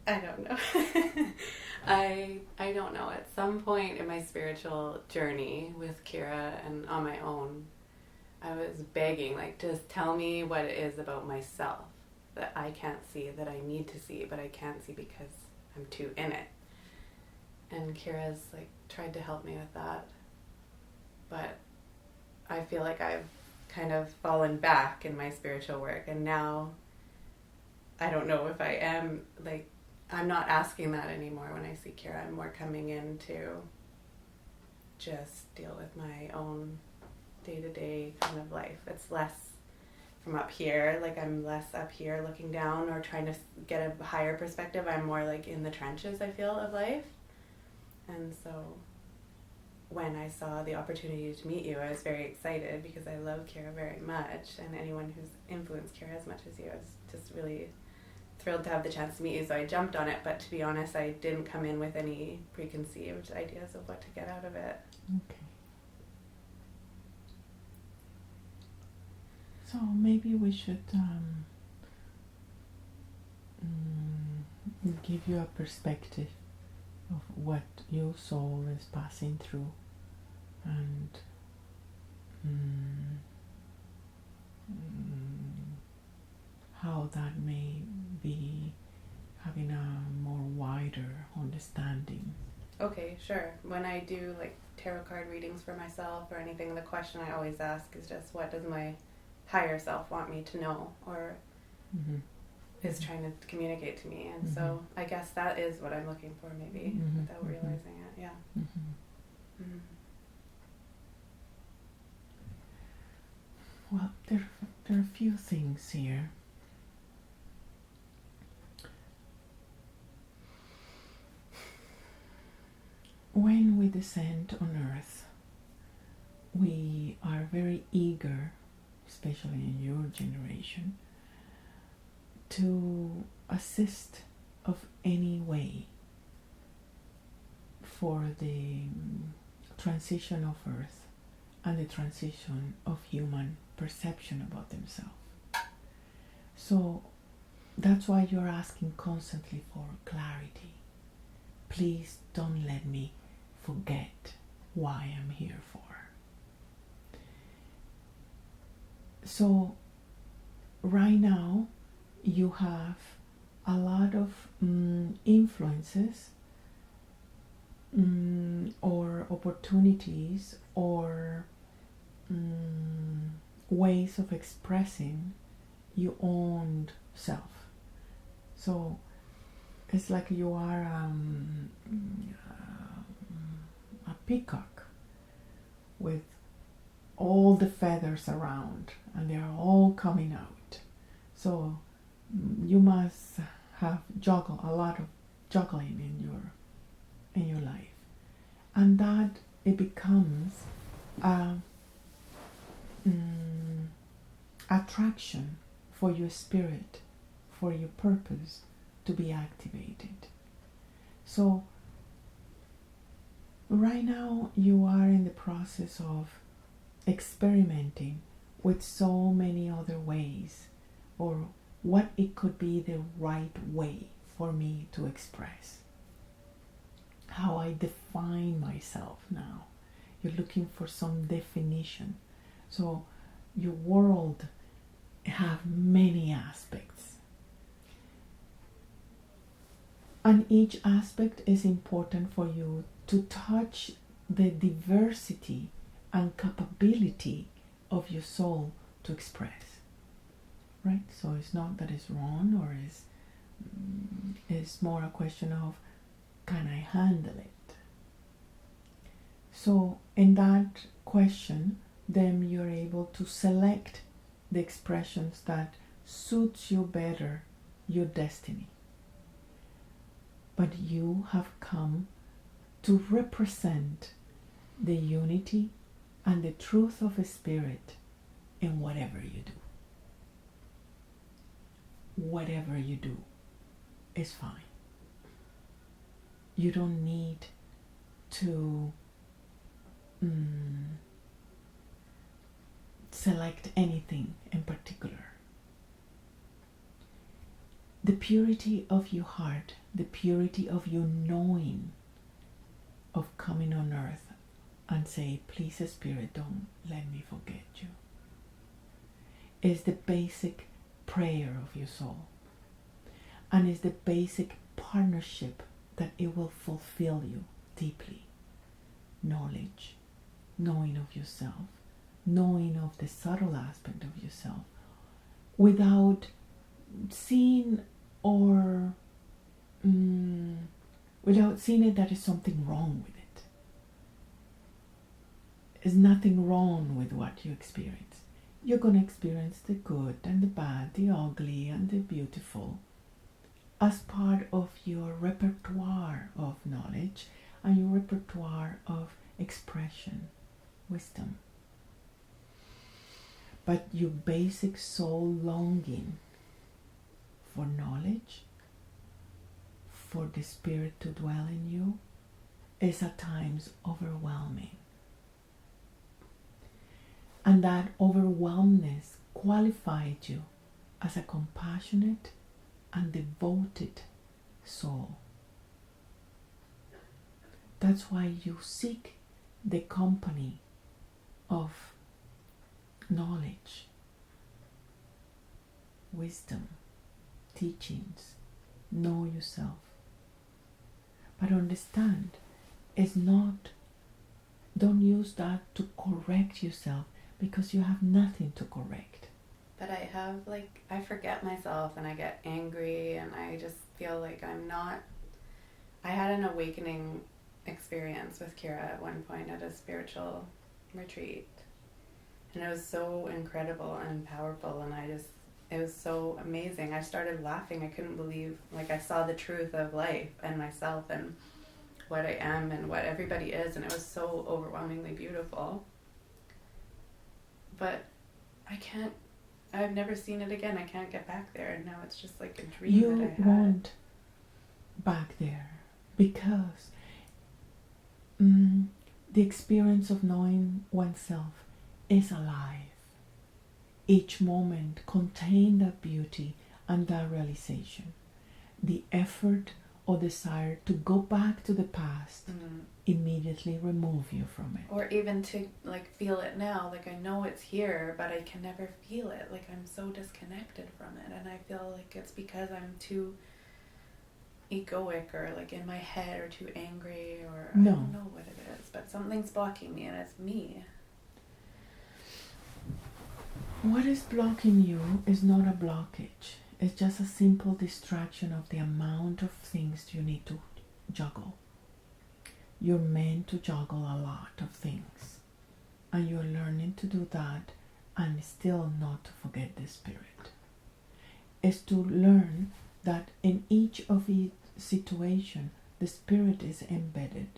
I don't know. I don't know. At some point in my spiritual journey with Kira and on my own, I was begging, like, just tell me what it is about myself that I can't see, that I need to see, but I can't see because I'm too in it. And Kira's like tried to help me with that, but I feel like I've kind of fallen back in my spiritual work, and now I don't know if I am, like, I'm not asking that anymore when I see Kira. I'm more coming in to just deal with my own day-to-day kind of life. It's less from up here, like I'm less up here looking down or trying to get a higher perspective. I'm more like in the trenches, I feel, of life. And so when I saw the opportunity to meet you, I was very excited because I love Kira very much, and anyone who's influenced Kira as much as you, I was just really thrilled to have the chance to meet you. So I jumped on it, but to be honest, I didn't come in with any preconceived ideas of what to get out of it. Okay. So maybe we should give you a perspective of what your soul is passing through, and how that may be having a more wider understanding. Okay, sure. When I do like tarot card readings for myself or anything, the question I always ask is just, what does my higher self want me to know, or is trying to communicate to me? And so I guess that is what I'm looking for, maybe, without realizing it. Yeah. Well, there are a few things here. When we descend on earth, we are very eager, especially in your generation, to assist of any way for the transition of earth and the transition of human perception about themselves. So that's why you're asking constantly for clarity. Please don't let me forget why I'm here for. So right now you have a lot of influences or opportunities or ways of expressing your own self. So it's like you are a peacock with all the feathers around, and they are all coming out. So you must have a lot of juggling in your life, and that it becomes attraction for your spirit, for your purpose to be activated. So right now you are in the process of experimenting with so many other ways, or what it could be the right way for me to express, how I define myself now. You're looking for some definition. So your world have many aspects, and each aspect is important for you to touch the diversity and capability of your soul to express, right? So it's not that it's wrong, or it's more a question of, can I handle it? So in that question, then you're able to select the expressions that suits you better, your destiny. But you have come to represent the unity and the truth of a spirit in whatever you do. Whatever you do is fine. You don't need to select anything in particular. the purity of your heart, the purity of your knowing of coming on earth and say, please Spirit, don't let me forget you, is the basic prayer of your soul, and is the basic partnership that it will fulfill you deeply. Knowledge, knowing of yourself, knowing of the subtle aspect of yourself, without seeing or without seeing it that is something wrong with it. There's nothing wrong with what you experience. You're going to experience the good and the bad, the ugly and the beautiful, as part of your repertoire of knowledge and your repertoire of expression, wisdom. But your basic soul longing for knowledge, for the Spirit to dwell in you, is at times overwhelming. And that overwhelmness qualified you as a compassionate and devoted soul. That's why you seek the company of knowledge, wisdom, teachings, know yourself. But understand, it's not, don't use that to correct yourself, because you have nothing to correct. But I forget myself and I get angry and I just feel like I had an awakening experience with Kira at one point at a spiritual retreat. And it was so incredible and powerful, and it was so amazing. I started laughing. I couldn't believe, I saw the truth of life and myself and what I am and what everybody is, and it was so overwhelmingly beautiful. But I've never seen it again. I can't get back there, and now it's just like a dream that I had. You want back there because the experience of knowing oneself is alive. Each moment contains that beauty and that realization. The effort or desire to go back to the past immediately remove you from it. Or even to feel it now. I know it's here, but I can never feel it. I'm so disconnected from it, and I feel like it's because I'm too egoic or in my head or too angry or No. I don't know what it is, but something's blocking me, and it's me. What is blocking you is not a blockage. It's just a simple distraction of the amount of things you need to juggle. You're meant to juggle a lot of things, and you're learning to do that, and still not to forget the Spirit. It's to learn that in each of each situation, the Spirit is embedded.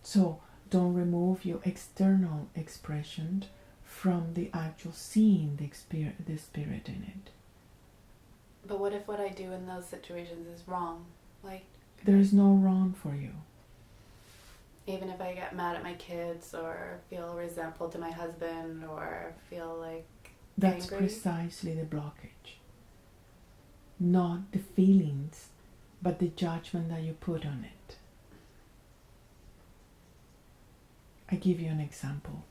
So don't remove your external expression from the actual seeing the Spirit in it. But what if what I do in those situations is wrong? There is no wrong for you. Even if I get mad at my kids or feel resentful to my husband or feel That's angry? precisely the blockage. Not the feelings, but the judgment that you put on it. I give you an example.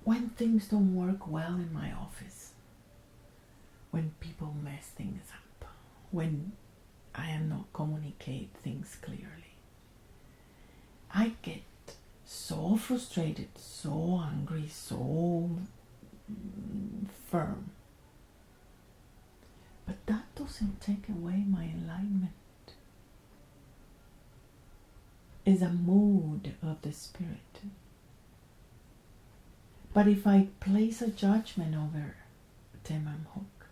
When things don't work well in my office, when people mess things up, when I am not communicate things clearly, I get so frustrated, so angry, so firm. But that doesn't take away my enlightenment. It's a mood of the Spirit. But if I place a judgment over Temam Hook,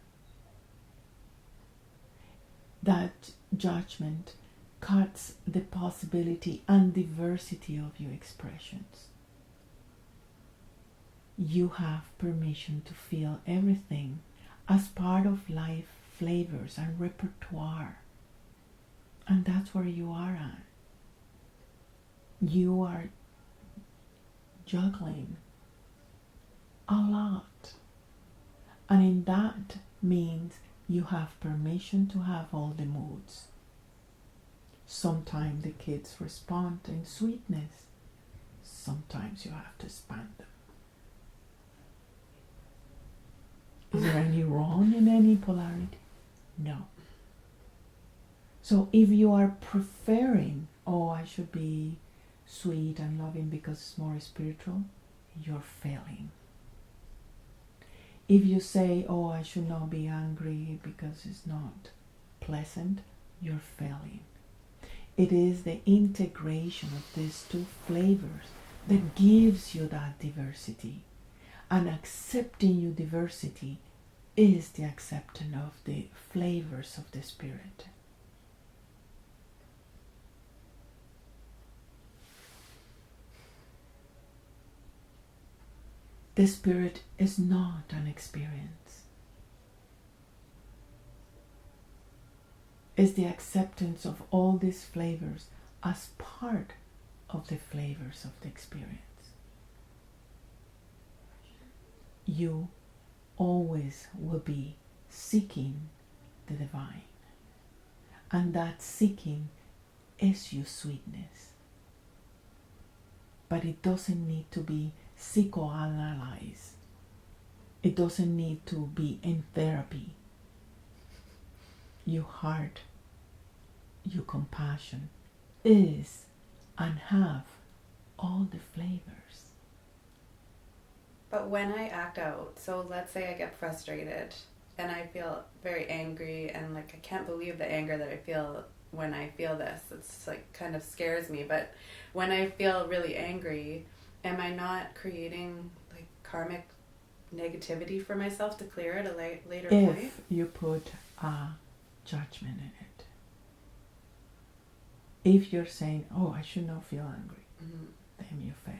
that judgment cuts the possibility and diversity of your expressions. You have permission to feel everything as part of life flavors and repertoire. And that's where you are at. you are juggling a lot. And in that means you have permission to have all the moods. Sometimes the kids respond in sweetness. Sometimes you have to spank them. Is there any wrong in any polarity? No. So if you are preferring, oh, I should be sweet and loving because it's more spiritual, you're failing. If you say, oh, I should not be angry because it's not pleasant, you're failing. It is the integration of these two flavors that gives you that diversity. And accepting your diversity is the acceptance of the flavors of the Spirit. The Spirit is not an experience. It's the acceptance of all these flavors as part of the flavors of the experience. You always will be seeking the divine. And that seeking is your sweetness. But it doesn't need to be psychoanalyzed. It doesn't need to be in therapy. Your heart, your compassion is and have all the flavors. But when I act out, so let's say I get frustrated and I feel very angry and like I can't believe the anger that I feel when I feel this. It's like kind of scares me. But when I feel really angry, am I not creating like karmic negativity for myself to clear at a later point? If you put a judgment in it. If you're saying, oh, I should not feel angry, then you fail.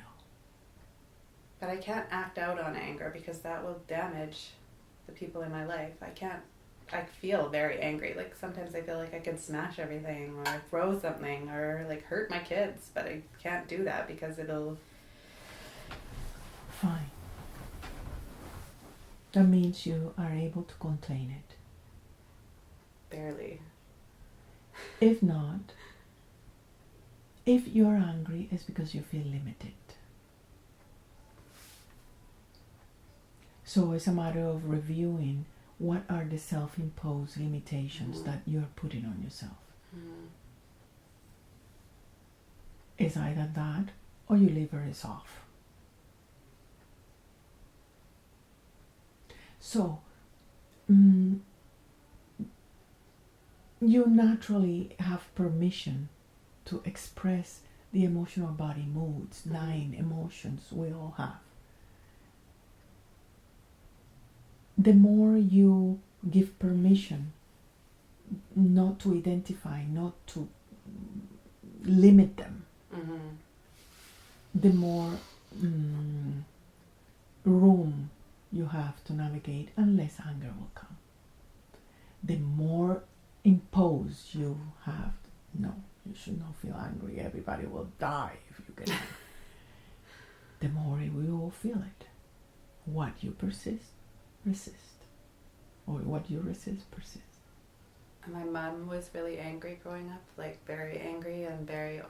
But I can't act out on anger because that will damage the people in my life. I feel very angry. Like sometimes I feel like I could smash everything or throw something or like hurt my kids, but I can't do that because it'll... Fine. That means you are able to contain it. Barely. If not, if you're angry, it's because you feel limited. So it's a matter of reviewing what are the self-imposed limitations that you're putting on yourself. It's either that or your liver is off. So, you naturally have permission to express the emotional body moods, 9 emotions we all have. The more you give permission not to identify, not to limit them, the more room you have to navigate and less anger will come. The more imposed you have, no, you should not feel angry, everybody will die if you get angry. The more we will feel it. What you persist, resist. Or what you resist, persist. And my mom was really angry growing up, like very angry and very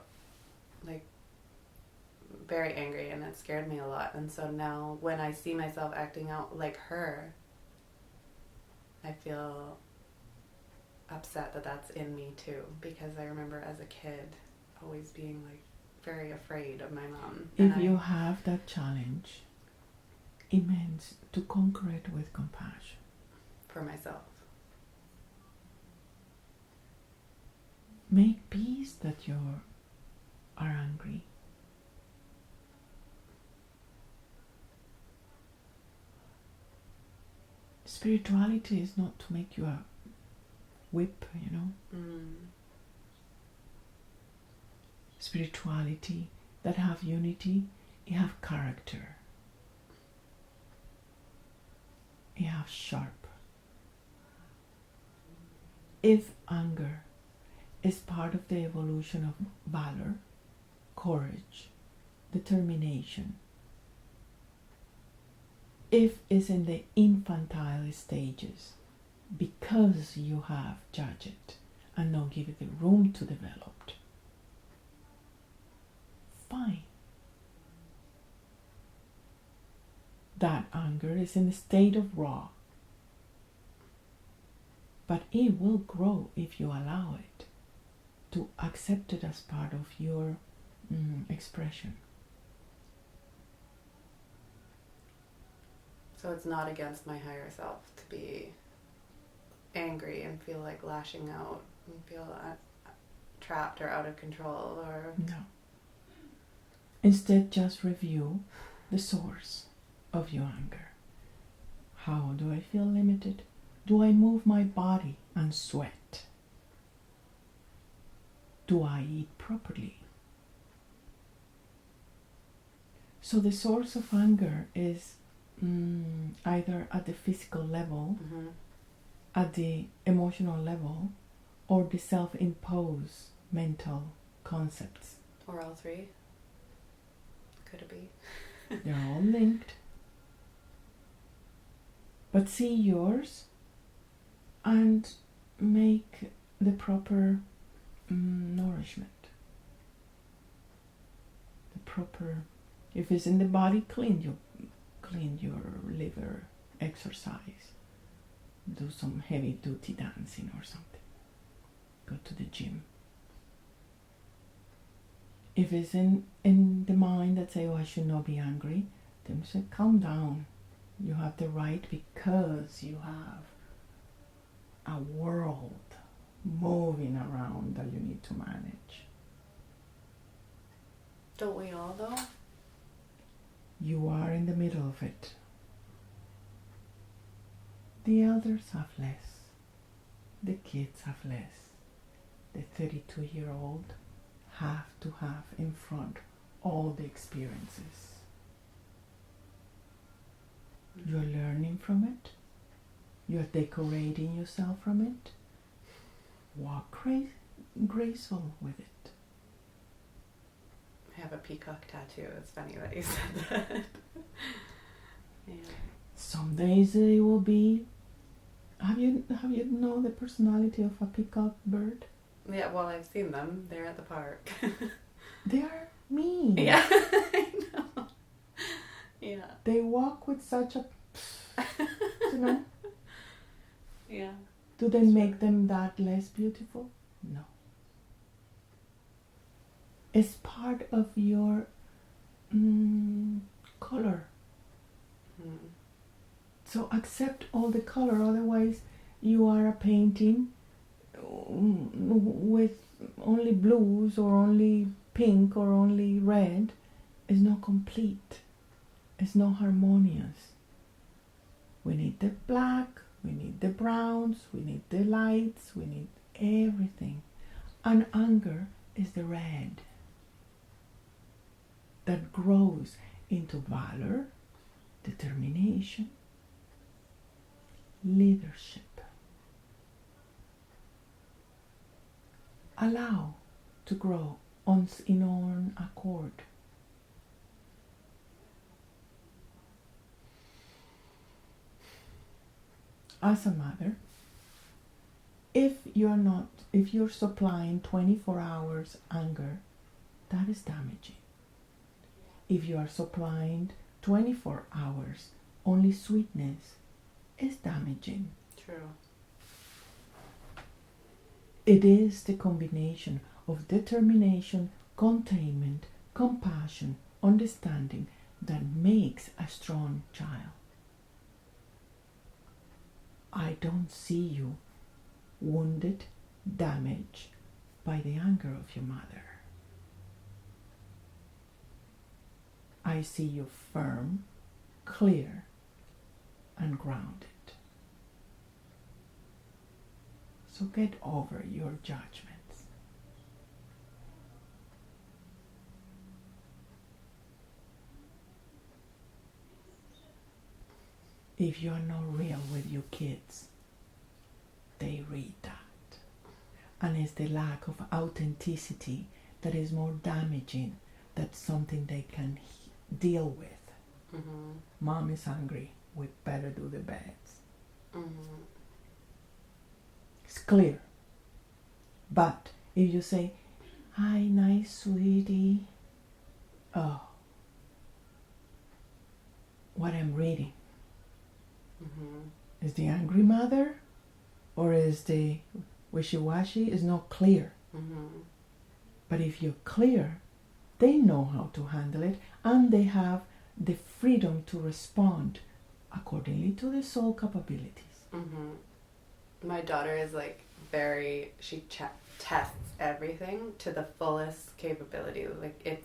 angry, and it scared me a lot. And so now when I see myself acting out like her, I feel upset that that's in me too, because I remember as a kid always being like very afraid of my mom. If you have that challenge, it means to conquer it with compassion. For myself. Make peace that you are angry. Spirituality is not to make you a whip, you know. Spirituality that have unity, it have character. It have sharp. If anger is part of the evolution of valor, courage, determination. If it's in the infantile stages, because you have judged it and not give it the room to develop, fine. That anger is in a state of raw, but it will grow if you allow it to accept it as part of your expression. So it's not against my higher self to be angry and feel like lashing out and feel trapped or out of control or... No. Instead, just review the source of your anger. How do I feel limited? Do I move my body and sweat? Do I eat properly? So the source of anger is either at the physical level, at the emotional level, or the self-imposed mental concepts. Or all three. Could it be? They're all linked. But see yours and make the proper nourishment. The proper, if it's in the body, clean your liver, exercise, do some heavy duty dancing or something, go to the gym. If it's in the mind that say, oh, I should not be angry, then say, calm down. You have the right because you have a world moving around that you need to manage. Don't we all, though? You are in the middle of it. The elders have less. The kids have less. The 32-year-old have to have in front all the experiences. You're learning from it. You're decorating yourself from it. Walk graceful with it. I have a peacock tattoo. It's funny that you said that. Yeah. Some days it will be. Have you know the personality of a peacock bird? Yeah, well, I've seen them. They're at the park. They are mean. Yeah, I know. Yeah. They walk with such a, you know. Yeah. Do they make them that less beautiful? No. It's part of your color. So accept all the color, otherwise you are a painting with only blues or only pink or only red. It's not complete. It's not harmonious. We need the black, we need the browns, we need the lights, we need everything. And anger is the red that grows into valor, determination, leadership. Allow to grow in own accord. As a mother, if you're supplying 24 hours anger, that is damaging. If you are supplying 24 hours only sweetness, it's damaging. True. It is the combination of determination, containment, compassion, understanding that makes a strong child. I don't see you wounded, damaged by the anger of your mother. I see you firm, clear, and grounded. So get over your judgments. If you are not real with your kids, they read that. And it's the lack of authenticity that is more damaging that's something they can deal with. Mm-hmm. Mom is hungry, we better do the beds. Mm-hmm. It's clear. But if you say, hi, nice sweetie, oh, what I'm reading, Mm-hmm. is the angry mother or is the wishy-washy? Is not clear. Mm-hmm. But if you're clear, they know how to handle it and they have the freedom to respond accordingly to their soul capabilities. Mm-hmm. My daughter is like she tests everything to the fullest capability. Like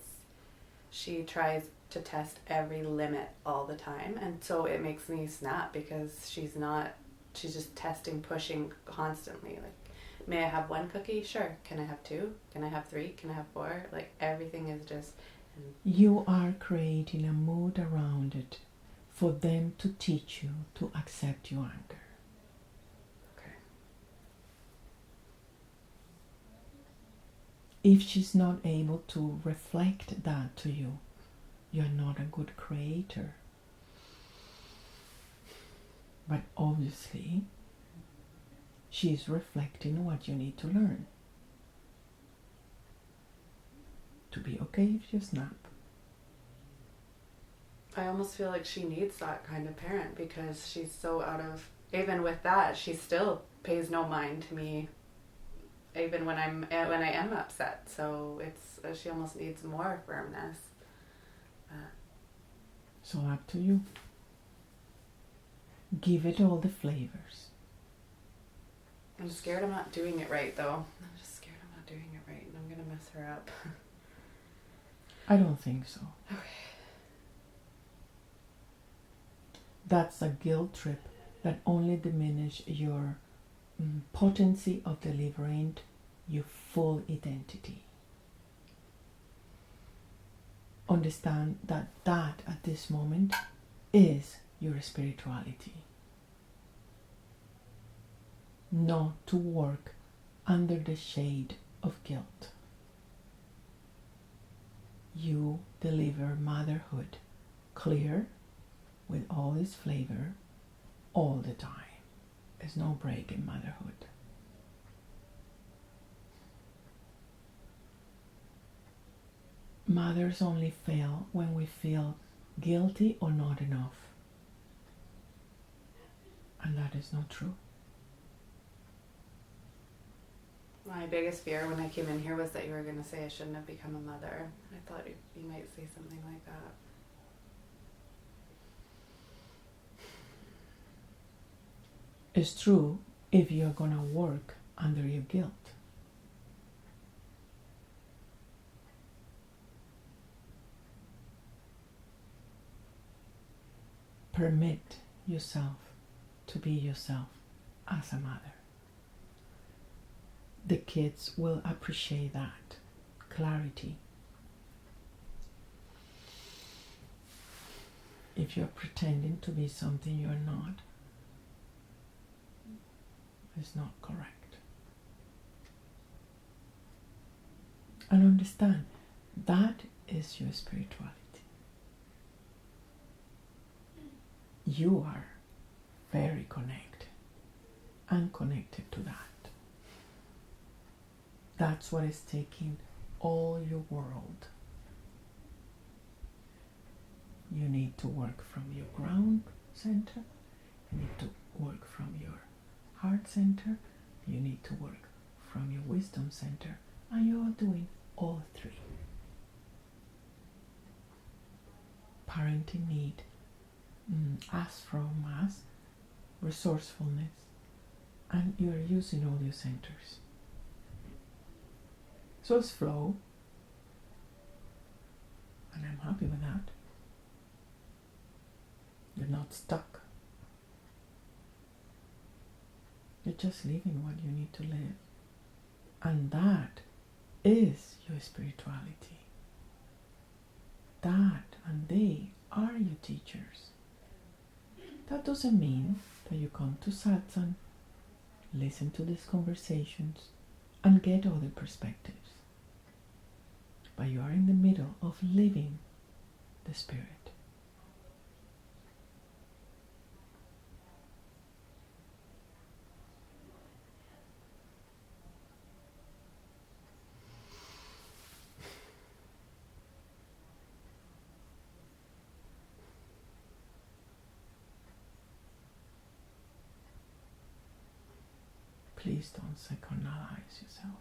she tries to test every limit all the time, and so it makes me snap because she's just testing, pushing constantly. Like, may I have one cookie? Sure. Can I have two? Can I have three? Can I have four? Like, everything is just... You are creating a mood around it for them to teach you to accept your anger. Okay. If she's not able to reflect that to you, you're not a good creator. But obviously, she's reflecting what you need to learn. To be okay if you snap. I almost feel like she needs that kind of parent because she's so even with that, she still pays no mind to me even when I am upset. So she almost needs more firmness. So up to you. Give it all the flavors. I'm scared I'm not doing it right, though. I'm just scared I'm not doing it right and I'm going to mess her up. I don't think so. Okay. That's a guilt trip that only diminishes your potency of delivering your full identity. Understand that at this moment is your spirituality. Not to work under the shade of guilt. You deliver motherhood clear with all its flavor all the time. There's no break in motherhood. Mothers only fail when we feel guilty or not enough. And that is not true. My biggest fear when I came in here was that you were going to say I shouldn't have become a mother. I thought you might say something like that. It's true if you're going to work under your guilt. Permit yourself to be yourself as a mother. The kids will appreciate that clarity. If you're pretending to be something you're not, it's not correct. And understand, that is your spirituality. You are very connected and connected to that. That's what is taking all your world. You need to work from your ground center. You need to work from your heart center. You need to work from your wisdom center. And you are doing all three. Parenting need, as from us, resourcefulness. And you are using all your centers. So it's flow. And I'm happy with that. You're not stuck. You're just living what you need to live. And that is your spirituality. That and they are your teachers. That doesn't mean that you come to satsang, listen to these conversations, and get other perspectives. but you are in the middle of living the Spirit. Please don't psychoanalyze yourself.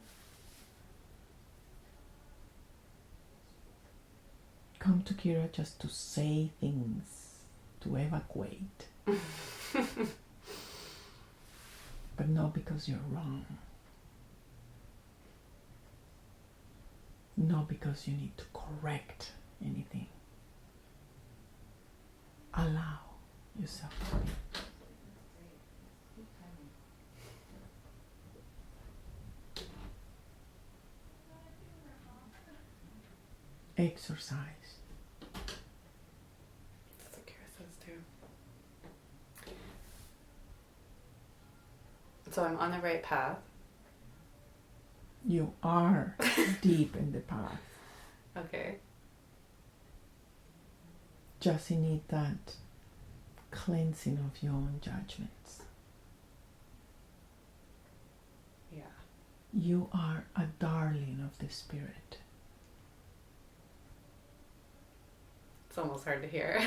Come to Kira just to say things, to evacuate. But not because you're wrong. Not because you need to correct anything. Allow yourself to be. Exercise. That's what Kira says too. So I'm on the right path. You are deep in the path. Okay. Just you need that cleansing of your own judgments. Yeah. You are a darling of the Spirit. It's almost hard to hear.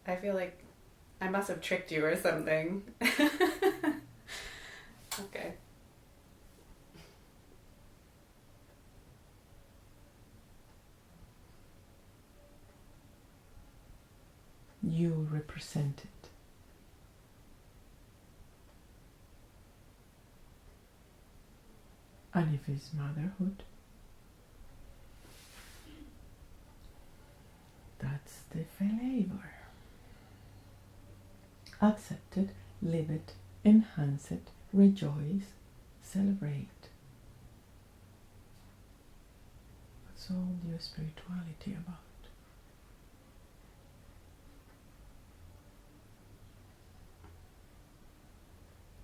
I feel like I must have tricked you or something. Okay. You represent it. And if it's motherhood, that's the flavor. Accept it, live it, enhance it, rejoice, celebrate. What's all your spirituality about?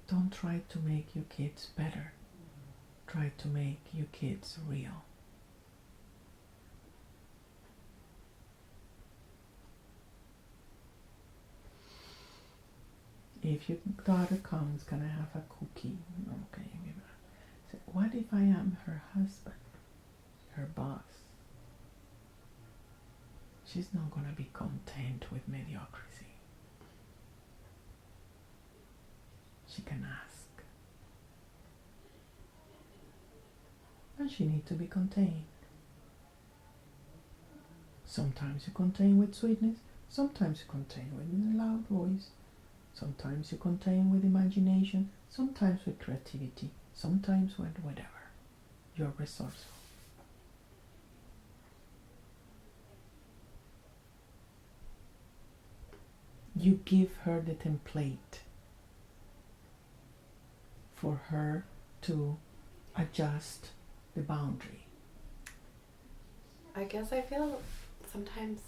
Don't try to make your kids better. Try to make your kids real. If your daughter comes, can I have a cookie? Okay, give her. So what if I am her husband, her boss? She's not going to be content with mediocrity. She can ask. And she needs to be contained. Sometimes you contain with sweetness, sometimes you contain with a loud voice, sometimes you contain with imagination, sometimes with creativity, sometimes with whatever. You're resourceful. You give her the template for her to adjust the boundary. I guess I feel sometimes,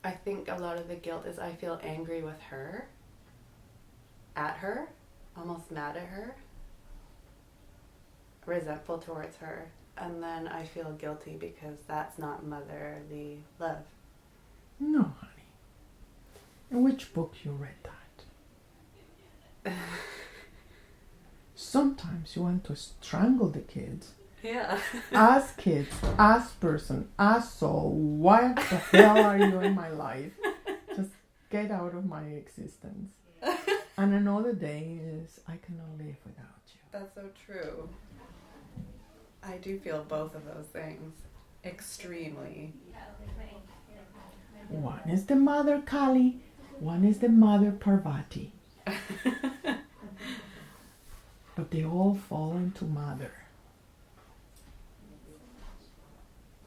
I think a lot of the guilt is I feel angry with her, at her, almost mad at her, resentful towards her, and then I feel guilty because that's not motherly love. No, honey. In which book you read that? Sometimes you want to strangle the kids. Yeah. As kids, as person, as soul, what the hell are you in my life? Just get out of my existence. And another day is, I cannot live without you. That's so true. I do feel both of those things extremely. One is the mother Kali, one is the mother Parvati. But they all fall into mother.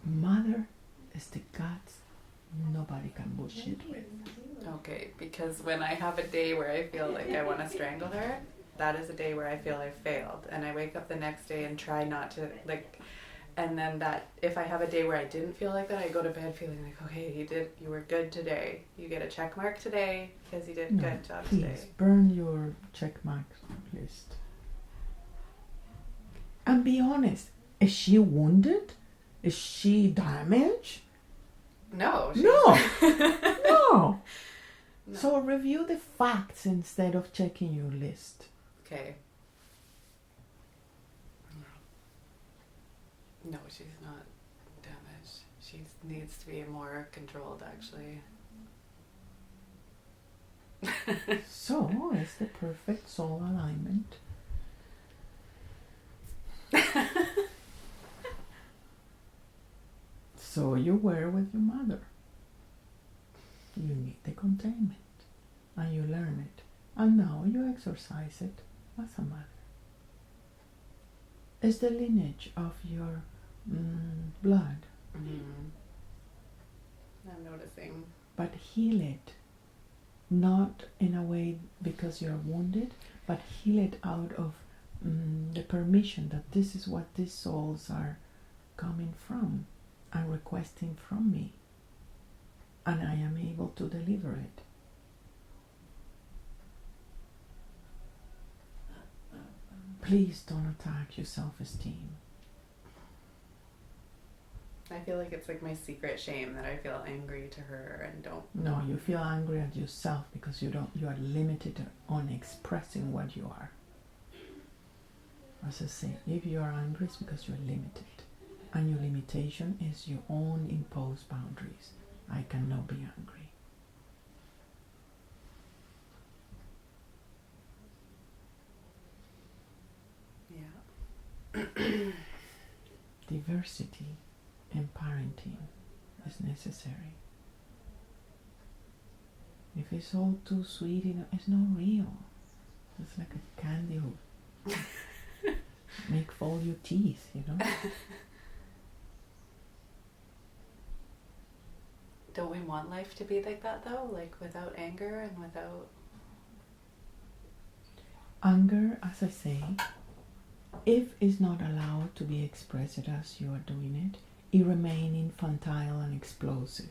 Mother is the guts nobody can bullshit with. Okay, because when I have a day where I feel like I want to strangle her, that is a day where I feel I failed. And I wake up the next day and try not to, like, and then that, if I have a day where I didn't feel like that, I go to bed feeling like, okay, you were good today. You get a check mark today because you did a good job today. Please, burn your check mark list. And be honest. Is she wounded? Is she damaged? No. No. No. So review the facts instead of checking your list. Okay. No, she's not damaged. She needs to be more controlled, actually. So, it's the perfect soul alignment. So you were with your mother. You need the containment. And you learn it. And now you exercise it as a mother. It's the lineage of your blood. Mm-hmm. I'm noticing. But heal it. Not in a way because you're wounded, but heal it out of the permission that this is what these souls are coming from and requesting from me. And I am able to deliver it. Please don't attack your self-esteem. I feel like it's like my secret shame that I feel angry to her and don't. No, you feel angry at yourself because you are limited on expressing what you are. As I say, if you are angry, it's because you are limited. And your limitation is your own imposed boundaries. I cannot be angry. Yeah. Diversity in parenting is necessary. If it's all too sweet, it's not real. It's like a candy hoop. Make fall your teeth, Don't we want life to be like that though? Like without anger and without... Anger, as I say, if it's not allowed to be expressed as you are doing it, it remains infantile and explosive.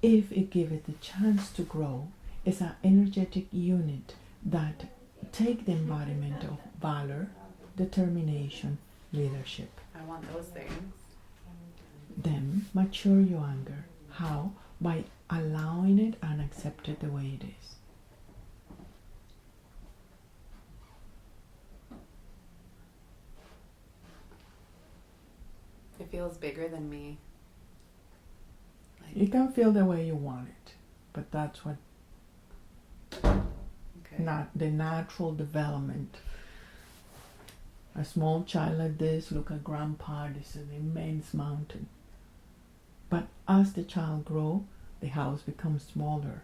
If it gives it the chance to grow, it's an energetic unit that take the embodiment of valor, determination, leadership. I want those things. Then mature your anger. How? By allowing it and accept it the way it is. It feels bigger than me. You can feel the way you want it, but that's what not the natural development. A small child like this, look at grandpa, this is an immense mountain. But as the child grows, the house becomes smaller.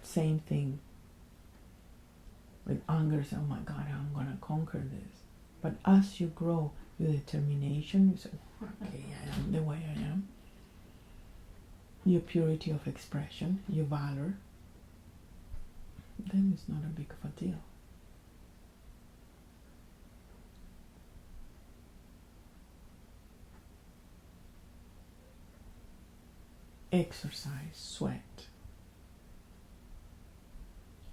Same thing with anger. Oh my God, I'm going to conquer this. But as you grow, your determination, you say, okay, I am the way I am. Your purity of expression, your valor, then it's not a big of a deal. Exercise, sweat.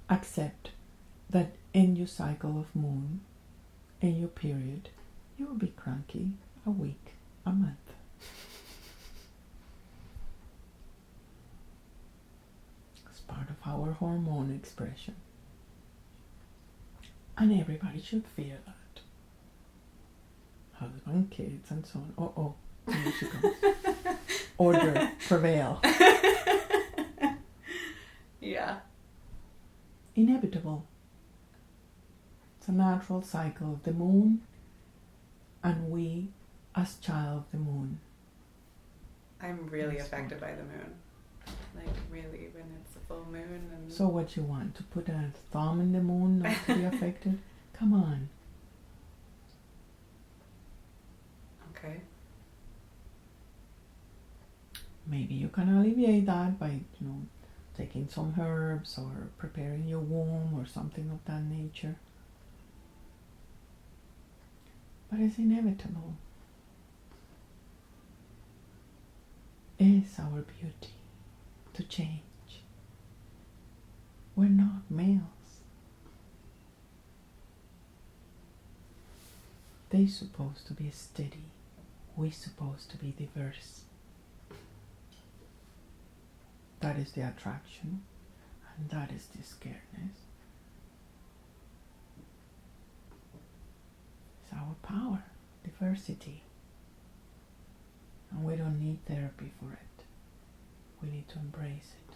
Accept that in your cycle of moon, in your period, you will be cranky a week, a month. It's part of our hormone expression. And everybody should feel that. Husband, kids, and so on. Here she comes. Order, prevail. Yeah. Inevitable. It's a natural cycle of the moon, and we, as child of the moon. I'm really affected by the moon. Like really, when it's a full moon. And So what you want? To put a thumb in the moon not to be affected? Come on. Okay. Maybe you can alleviate that by, taking some herbs or preparing your womb or something of that nature. But it's inevitable. It's our beauty to change. We're not males. They're supposed to be steady. We're supposed to be diverse. That is the attraction, and that is the scaredness. It's our power, diversity. And we don't need therapy for it. We need to embrace it.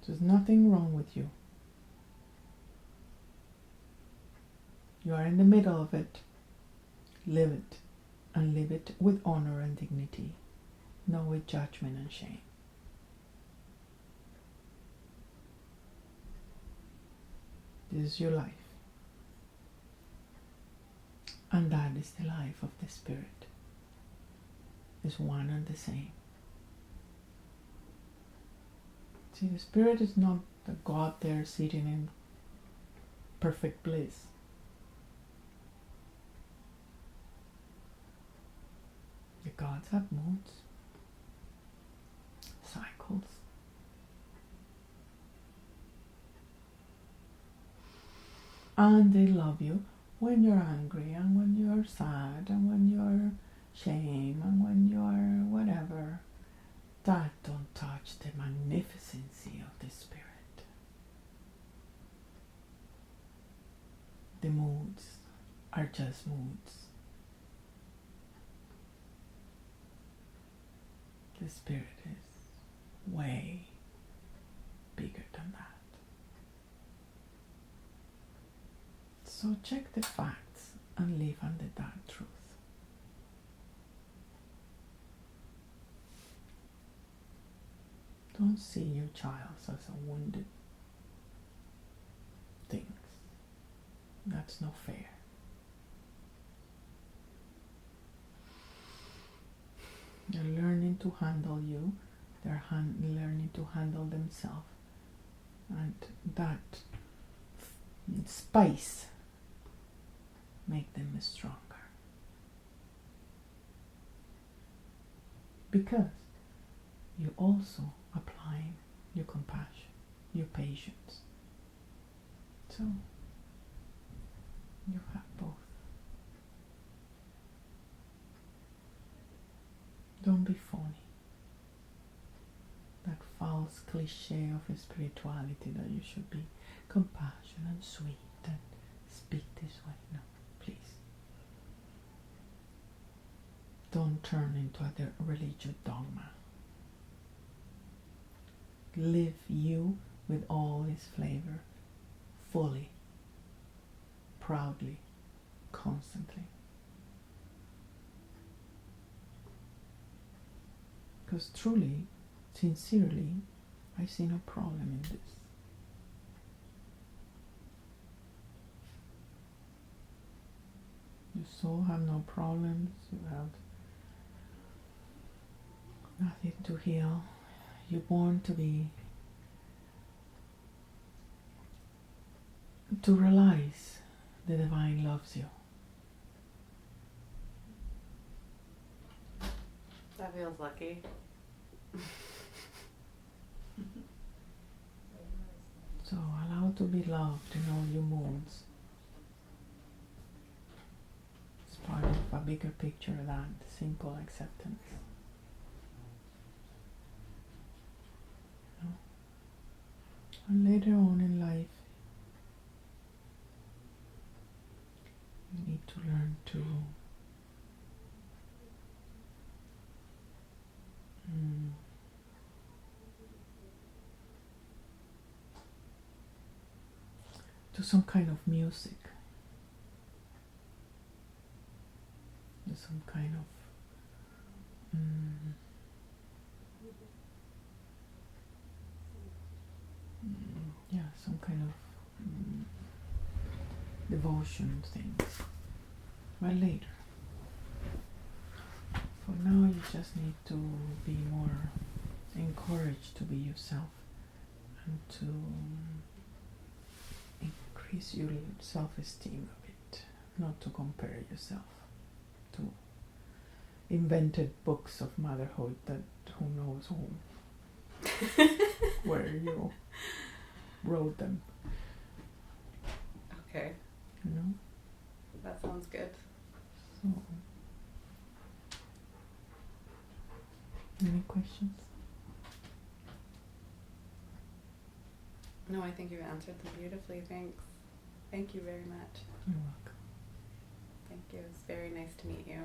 There's nothing wrong with you. You are in the middle of it. Live it, and live it with honor and dignity, not with judgment and shame. This is your life. And that is the life of the Spirit. It's one and the same. See, the Spirit is not the God there sitting in perfect bliss. The gods have moods, cycles. And they love you when you're angry, and when you're sad, and when you're shame, and when you're whatever. That don't touch the magnificency of the Spirit. The moods are just moods. The Spirit is way bigger than that. So check the facts and live under that truth. Don't see your child as a wounded thing. That's not fair. They're learning to handle you. They're learning to handle themselves. And that spice make them stronger. Because you also applying your compassion, your patience. So you have both. Don't be phony. That false cliche of spirituality that you should be compassionate and sweet and speak this way. No, please. Don't turn into a religious dogma. Live you with all its flavor, fully, proudly, constantly. Because truly, sincerely, I see no problem in this. Your soul have no problems, you have nothing to heal. You're born to realize the divine loves you. That feels lucky. So allow to be loved in all your moods. It's part of a bigger picture than simple acceptance. You know? And later on in life, you need to learn to do some kind of music. Do some kind of some kind of devotion things. But later. For now, you just need to be more encouraged to be yourself and to increase your self-esteem a bit, not to compare yourself to invented books of motherhood that who knows whom, where you wrote them. questions? No, I think you answered them beautifully. Thanks. Thank you very much. You're welcome. Thank you. It's very nice to meet you.